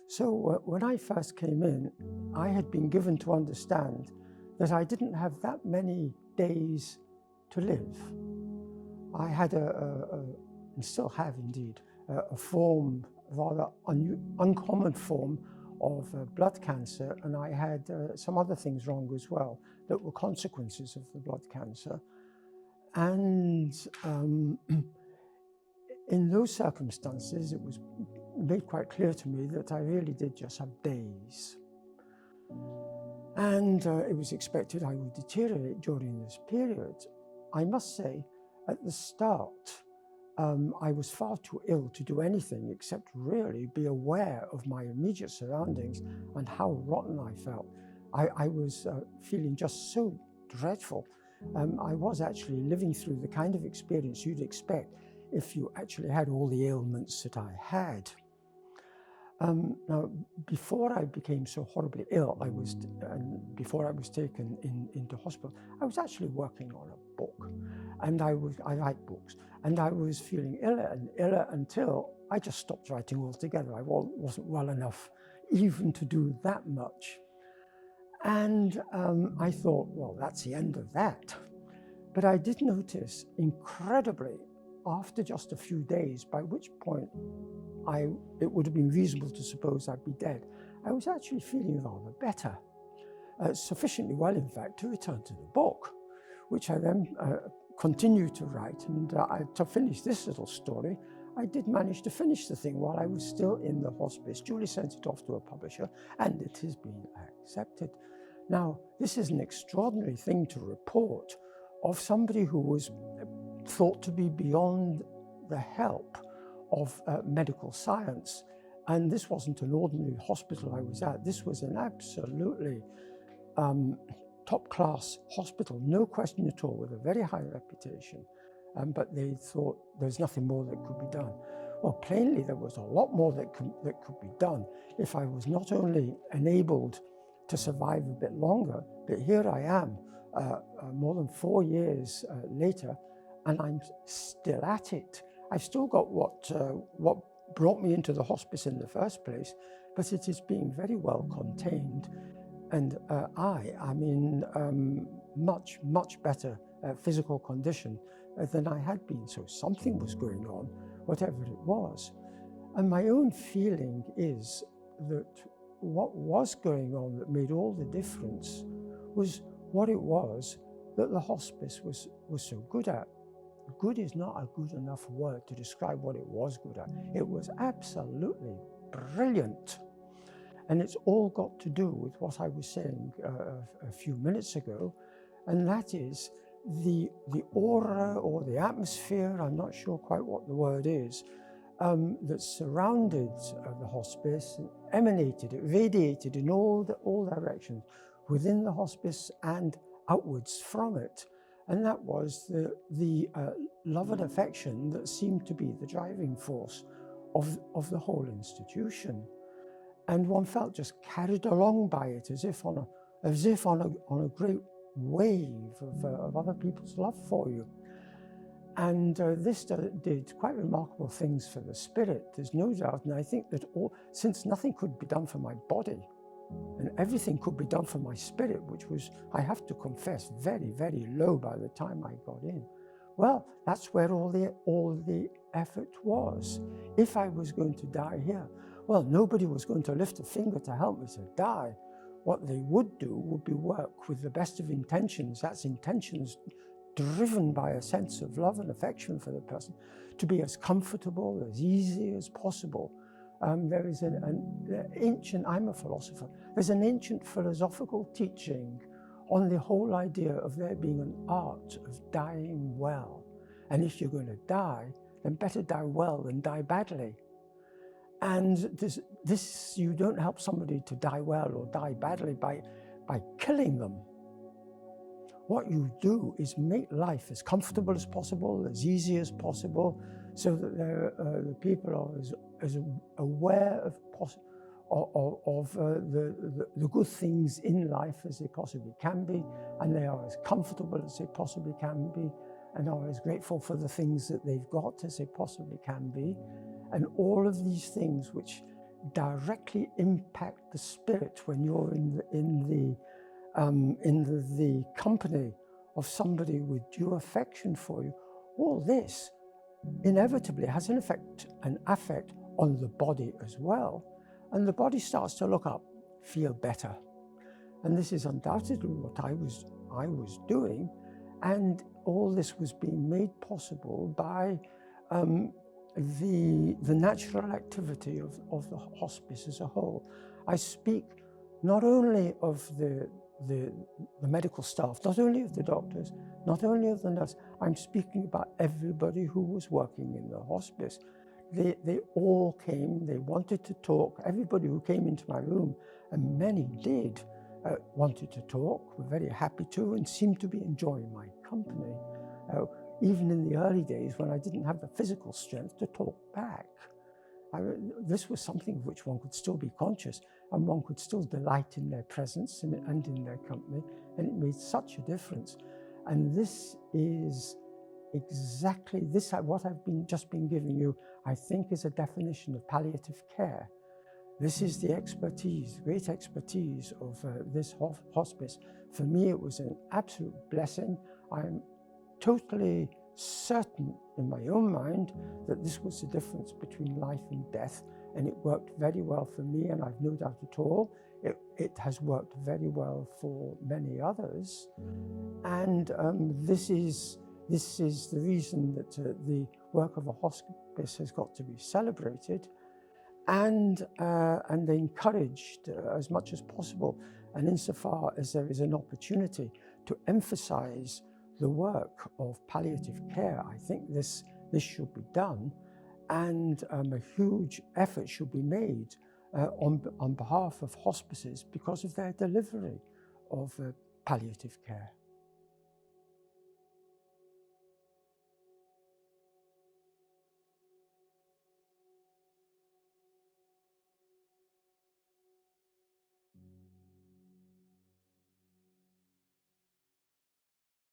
So when I first came in, I had been given to understand that I didn't have that many days to live. I had and still have indeed, a form, rather uncommon form of blood cancer, and I had some other things wrong as well that were consequences of the blood cancer. And in those circumstances, it was made quite clear to me that I really did just have days. And it was expected I would deteriorate during this period. I must say, at the start, I was far too ill to do anything except really be aware of my immediate surroundings and how rotten I felt. I was feeling just so dreadful. I was actually living through the kind of experience you'd expect if you actually had all the ailments that I had. Now, before I became so horribly ill, before I was taken into hospital, I was actually working on a book, and I write books, and I was feeling iller and iller until I just stopped writing altogether. I wasn't well enough even to do that much. And I thought, well, that's the end of that. But I did notice, incredibly, after just a few days, by which point it would have been reasonable to suppose I'd be dead, I was actually feeling rather better. Sufficiently well, in fact, to return to the book, which I then continued to write. And to finish this little story, I did manage to finish the thing while I was still in the hospice. Julie sent it off to a publisher, and it has been accepted. Now, this is an extraordinary thing to report of somebody who was thought to be beyond the help of medical science. And this wasn't an ordinary hospital I was at. This was an absolutely top-class hospital, no question at all, with a very high reputation. But they thought there's nothing more that could be done. Well, plainly there was a lot more that could be done if I was not only enabled to survive a bit longer, but here I am, more than 4 years later, and I'm still at it. I've still got what brought me into the hospice in the first place, but it is being very well contained. And I'm in much, much better physical condition than I had been. So something was going on, whatever it was. And my own feeling is that what was going on that made all the difference was what it was that the hospice was so good at. Good is not a good enough word to describe what it was good at. It was absolutely brilliant. And it's all got to do with what I was saying a few minutes ago, and that is the aura or the atmosphere, I'm not sure quite what the word is, that surrounded the hospice, emanated, it radiated in all directions within the hospice and outwards from it. And that was the love and affection that seemed to be the driving force of the whole institution. And one felt just carried along by it as if on a great wave of other people's love for you. And this did quite remarkable things for the spirit, there's no doubt. And I think that since nothing could be done for my body, and everything could be done for my spirit, which was, I have to confess, very, very low by the time I got in. Well, that's where all the effort was. If I was going to die here, well, nobody was going to lift a finger to help me to die. What they would do would be work with the best of intentions. That's intentions driven by a sense of love and affection for the person, to be as comfortable, as easy as possible. There is an ancient, I'm a philosopher, there's an ancient philosophical teaching on the whole idea of there being an art of dying well. And if you're going to die, then better die well than die badly. And this you don't help somebody to die well or die badly by killing them. What you do is make life as comfortable as possible, as easy as possible, so that the people are as aware of the good things in life as they possibly can be, and they are as comfortable as they possibly can be, and are as grateful for the things that they've got as they possibly can be. And all of these things which directly impact the spirit when you're in the company of somebody with due affection for you. All this inevitably has an affect on the body as well. And the body starts to look up, feel better. And this is undoubtedly what I was doing. And all this was being made possible by the natural activity of the hospice as a whole. I speak not only of the medical staff, not only of the doctors, not only of the nurse, I'm speaking about everybody who was working in the hospice. They all came, they wanted to talk. Everybody who came into my room, and many did, wanted to talk, were very happy to, and seemed to be enjoying my company. Even in the early days when I didn't have the physical strength to talk back. This was something of which one could still be conscious, and one could still delight in their presence and in their company, and it made such a difference. And this is exactly this, what I've just been giving you, I think, is a definition of palliative care. This is the expertise, great expertise of this hospice. For me, it was an absolute blessing. I'm totally certain in my own mind that this was the difference between life and death, and it worked very well for me, and I've no doubt at all it has worked very well for many others. And this is the reason that the work of a hospice has got to be celebrated and encouraged as much as possible, and insofar as there is an opportunity to emphasize the work of palliative care, I think this should be done, and a huge effort should be made on behalf of hospices because of their delivery of palliative care.